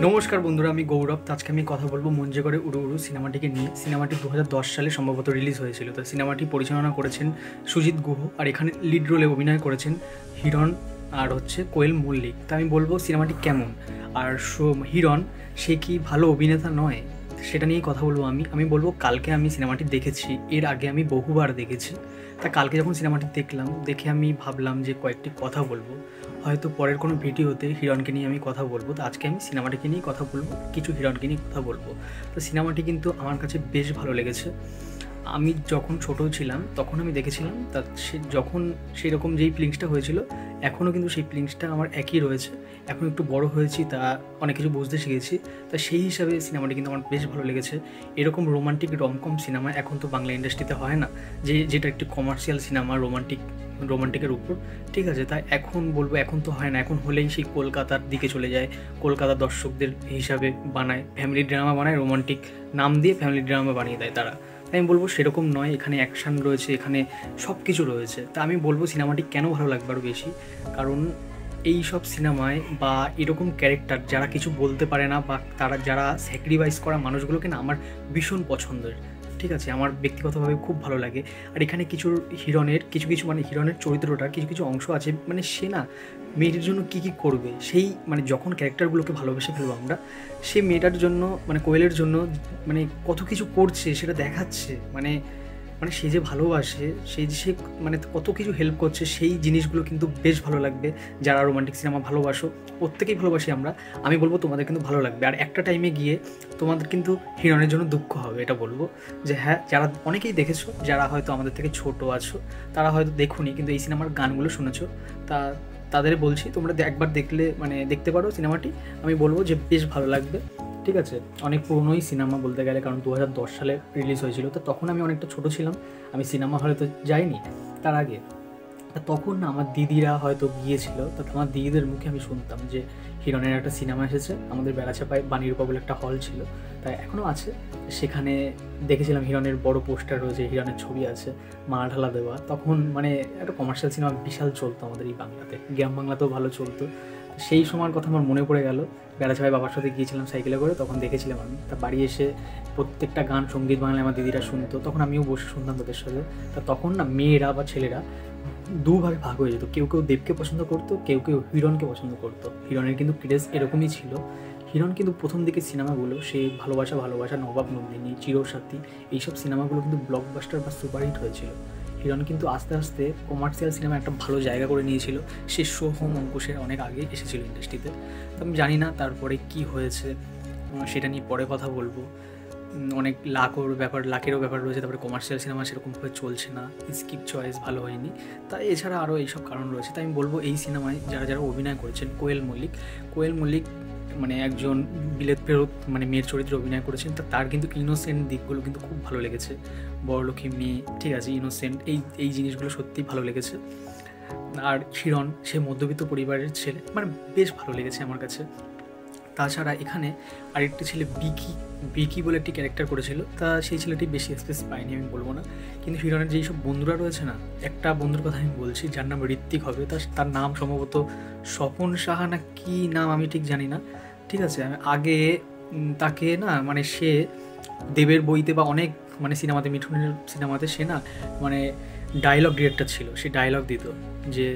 নমস্কার বন্ধুরা, আমি গৌরব। তো আজকে আমি কথা বলবো মন যে করে উড়ু উড়ু সিনেমাটিকে নিয়ে। সিনেমাটি 2010 সালে সম্ভবত রিলিজ হয়েছিল। তো সিনেমাটি পরিচালনা করেছেন সুজিত গুহ, আর এখানে লিড রোলে অভিনয় করেছেন হিরণ আর কোয়েল মল্লিক। তো আমি বলবো সিনেমাটি কেমন, আর হিরণ সে কি ভালো অভিনেতা নয়, সেটা নিয়েই কথা বলবো। আমি বলবো কালকে আমি সিনেমাটি দেখেছি, এর আগে আমি বহুবার দেখেছি। তা কালকে যখন সিনেমাটি দেখলাম, দেখে আমি ভাবলাম যে কয়েকটি কথা বলবো, হয়তো পরের কোনো ভিডিওতে হিরণকে নিয়ে আমি কথা বলবো। তো আজকে আমি সিনেমাটিকে নিয়েই কথা বলবো, কিছু হিরণকে নিয়ে কথা বলবো। তো সিনেমাটি কিন্তু আমার কাছে বেশ ভালো লেগেছে। আমি যখন ছোট ছিলাম তখন আমি দেখেছিলাম, তা যখন সেই রকম যেই ফিলিংসটা হয়েছিল, এখনও কিন্তু সেই ফিলিংসটা আমার একই রয়েছে। এখন একটু বড় হয়েছি, তা অনেক কিছু বুঝতে শিখেছি। তা সেই হিসাবে সিনেমাটি কিন্তু আমার বেশ ভালো লেগেছে। এরকম রোমান্টিক রমকম সিনেমা এখন তো বাংলা ইন্ডাস্ট্রিতে হয় না, যেটা একটি কমার্শিয়াল সিনেমা রোমান্টিকের উপর। ঠিক আছে, তাই এখন বলবো এখন তো হয় না। এখন হলেই সেই কলকাতার দিকে চলে যায়, কলকাতার দর্শকদের হিসাবে বানায়, ফ্যামিলি ড্রামা বানায়, রোমান্টিক নাম দিয়ে ফ্যামিলি ড্রামা বানিয়ে দেয় তারা। তাই আমি বলবো সেরকম নয়, এখানে অ্যাকশান রয়েছে, এখানে সব কিছু রয়েছে। তা আমি বলবো সিনেমাটি কেন ভালো লাগবে আরও বেশি, কারণ এই সব সিনেমায় বা এরকম ক্যারেক্টার যারা কিছু বলতে পারে না, বা তারা যারা স্যাক্রিফাইস করা মানুষগুলোকে না আমার ভীষণ পছন্দের। ঠিক আছে, আমার ব্যক্তিগতভাবে খুব ভালো লাগে। আর এখানে কিছু মানে হিরণের চরিত্রটার কিছু অংশ আছে, মানে সে না মেয়েটার জন্য কী কী করবে, সেই মানে যখন ক্যারেক্টারগুলোকে ভালোবেসে ফেলবো আমরা, সে মেয়েটার জন্য মানে কোয়েলের জন্য মানে কত কিছু করছে সেটা দেখাচ্ছে। মানে মানে সে যে ভালোবাসে, সে মানে কত কিছু হেল্প করছে, সেই জিনিসগুলো কিন্তু বেশ ভালো লাগবে। যারা রোমান্টিক সিনেমা ভালোবাসো, প্রত্যেকেই ভালোবাসি আমরা, আমি বলবো তোমাদের কিন্তু ভালো লাগবে। আর একটা টাইমে গিয়ে তোমাদের কিন্তু হিরণের জন্য দুঃখ হবে, এটা বলবো যে হ্যাঁ, যারা অনেকেই দেখেছো, যারা হয়তো আমাদের থেকে ছোট আছো, তারা হয়তো দেখোনি কিন্তু এই সিনেমার গানগুলো শুনেছো, তা তাদের বলছি তোমরা একবার দেখলে মানে দেখতে পারো সিনেমাটি। আমি বলবো যে বেশ ভালো লাগবে। ঠিক আছে, অনেক পুরনোই সিনেমা বলতে গেলে, কারণ 2010 সালে রিলিজ হয়েছিল। তো তখন আমি অনেকটা ছোট ছিলাম, আমি সিনেমা হলে তো যাইনি তার আগে। তখন না আমার দিদিরা হয়তো গিয়েছিল, তা আমার দিদিদের মুখে আমি শুনতাম যে হিরণের একটা সিনেমা এসেছে। আমাদের বেড়াচাপায় বাণীরূপা বলে একটা হল ছিল, তাই এখনও আছে। সেখানে দেখেছিলাম হিরণের বড় পোস্টার রয়েছে, হিরণের ছবি আছে, মালা ঢালা দেওয়া। তখন মানে একটা কমার্শিয়াল সিনেমা বিশাল চলতো আমাদের এই বাংলাতে, গ্রাম বাংলাতেও ভালো চলতো। সেই সময়ের কথা আমার মনে পড়ে গেল। বেড়াচাপায় বাবার সাথে গিয়েছিলাম সাইকেলে করে, তখন দেখেছিলাম আমি। তা বাড়ি এসে প্রত্যেকটা গান সঙ্গীত বাংলায় আমার দিদিরা শুনতো, তখন আমিও বসে শুনতাম তাদের সাথে। তা তখন না মেয়েরা বা ছেলেরা দুভাগে ভাগ হয়ে যেত, কেউ কেউ দেবকে পছন্দ করতো, কেউ কেউ হিরণকে পছন্দ করতো। হিরণের কিন্তু ক্রেজ এরকমই ছিল। হিরণ কিন্তু প্রথম দিকে সিনেমাগুলো, সে ভালোবাসা, নবাব নন্দিনী, চিরসাথী, এইসব সিনেমাগুলো কিন্তু ব্লকবাস্টার বা সুপারহিট হয়েছিল। হিরণ কিন্তু আস্তে আস্তে কমার্শিয়াল সিনেমা একটা ভালো জায়গা করে নিয়েছিল। সে সোহম অঙ্কুশের অনেক আগে এসেছিল ইন্ডাস্ট্রিতে। তো আমি জানি না তারপরে কি হয়েছে, সেটা নিয়ে পরে কথা বলবো। অনেক লাখেরও ব্যাপার রয়েছে। তারপরে কমার্শিয়াল সিনেমা সেরকমভাবে চলছে না, স্ক্রিপ্ট চয়েস ভালো হয়নি, তাই এছাড়া আরও এইসব কারণ রয়েছে। তাই আমি বলবো এই সিনেমায় যারা অভিনয় করেছেন, কোয়েল মল্লিক মানে একজন বিলেত ফেরত মানে মেয়ের চরিত্রে অভিনয় করেছেন। তার কিন্তু ইনোসেন্ট দিকগুলো কিন্তু খুব ভালো লেগেছে। বড়লোকী মেয়ে, ঠিক আছে, ইনোসেন্ট, এই জিনিসগুলো সত্যিই ভালো লেগেছে। আর হিরণ সে মধ্যবিত্ত পরিবারের ছেলে, মানে বেশ ভালো লেগেছে আমার কাছে। তাছাড়া এখানে আরেকটি ছেলে বিকি বলে একটি ক্যারেক্টার করেছিল, তা সেই ছেলেটি বেশি স্পেস পায়নি আমি বলবো না। কিন্তু হিরণের যেই সব বন্ধুরা রয়েছে না, একটা বন্ধুর কথা আমি বলছি যার নাম ঋত্বিক হবে, তার নাম সম্ভবত স্বপন সাহা না কি নাম আমি ঠিক জানি না। ঠিক আছে, আমি আগে তাকে না মানে সে দেবের বইতে বা অনেক মানে সিনেমাতে, মিঠুনের সিনেমাতে সে না মানে ডায়লগ ডিরেক্টর ছিল। সে ডায়লগ দিত, যে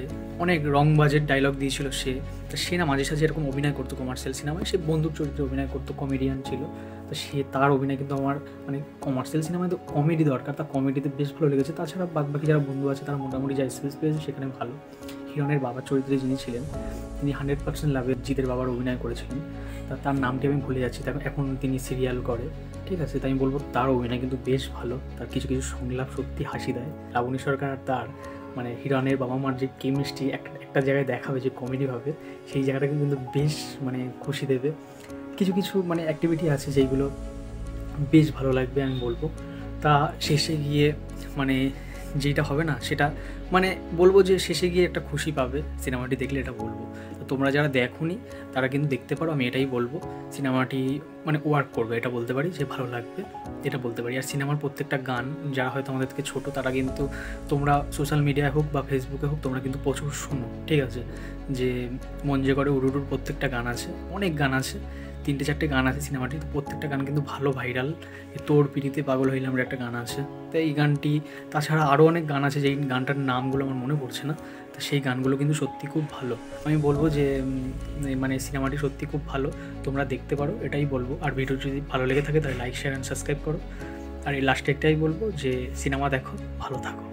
অনেক রং বাজেট ডায়লগ দিয়েছিল সে। তা সে না মাঝে সাঝে এরকম অভিনয় করতো কমার্শিয়াল সিনেমায়, সে বন্ধুর চরিত্রে অভিনয় করতো, কমেডিয়ান ছিল। তো তার অভিনয় কিন্তু আমার মানে কমার্শিয়াল সিনেমায় তো কমেডি দরকার, তার কমেডিতে বেশ ভালো লেগেছে। তাছাড়া বাকি যারা বন্ধু আছে তারা মোটামুটি যা স্পেস পেয়েছে সেখানে ভালো। হিরণের বাবার চরিত্রে যিনি ছিলেন, তিনি 100% লাভের জিতের বাবার অভিনয় করেছিলেন। তার নামটি আমি ভুলে যাচ্ছি, এখন তিনি সিরিয়াল করে। ঠিক আছে, তাই আমি বলবো তার অভিনয় কিন্তু বেশ ভালো। তার কিছু সংলাপ সত্যি হাসি দেয়। লাবণী সরকার আর তার মানে হিরণের বাবা মার যে কেমিস্ট্রি একটা জায়গায় দেখাবে যে কমেডি হবে, সেই জায়গাটা কিন্তু বেশ মানে খুশি দেবে। কিছু মানে অ্যাক্টিভিটি আছে যেইগুলো বেশ ভালো লাগবে আমি বলবো। তা শেষে গিয়ে মানে যেটা হবে না সেটা মানে বলবো যে শেষে গিয়ে একটা খুশি পাবে সিনেমাটি দেখলে, এটা বলবো। তো তোমরা যারা দেখোনি তারা কিন্তু দেখতে পারো, আমি এটাই বলবো। সিনেমাটি মানে ওয়ার্ক করবে, এটা বলতে পারি, যে ভালো লাগবে এটা বলতে পারি। আর সিনেমার প্রত্যেকটা গান, যারা হয়তো আমাদের থেকে ছোটো, তারা কিন্তু তোমরা সোশ্যাল মিডিয়ায় হোক বা ফেসবুকে হোক তোমরা কিন্তু প্রচুর শোনো। ঠিক আছে, যে মন যে করে উড়ুর প্রত্যেকটা গান আছে, অনেক গান আছে, 3-4টে গান আছে সিনেমাটির, প্রত্যেকটা গান কিন্তু ভালো ভাইরাল। তোর পিড়িতে পাগল হইলাম একটা গান আছে, তো এই গানটি, তাছাড়া আরও অনেক গান আছে যেই গানটার নামগুলো আমার মনে পড়ছে না, তো সেই গানগুলো কিন্তু সত্যি খুব ভালো। আমি বলবো যে মানে সিনেমাটি সত্যি খুব ভালো, তোমরা দেখতে পারো, এটাই বলবো। আর ভিডিও যদি ভালো লেগে থাকে তাহলে লাইক, শেয়ার অ্যান্ড সাবস্ক্রাইব করো। আর এই লাস্টে একটাই বলবো যে সিনেমা দেখো, ভালো থাকো।